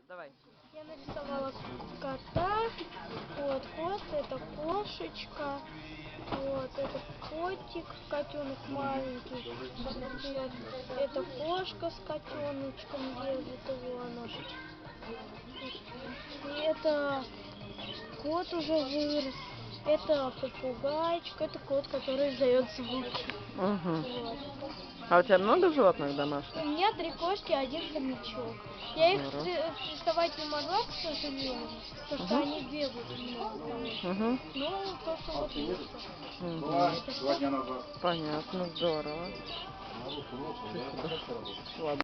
Давай. Я нарисовала кота. Вот кот, это кошечка. Вот это котик, котенок маленький. Вот это кошка с котеночком держит его она. И это кот уже вырос. Это попугайчик, это кот, который издает звуки. Угу. Вот. А у тебя много животных домашних? У меня 3 кошки, 1 хомячок. Я их Здорово. рисовать не могла, к сожалению, потому что они бегают много. Угу. Ну, то, что вот вышло. Угу. Понятно, здорово. Ладно.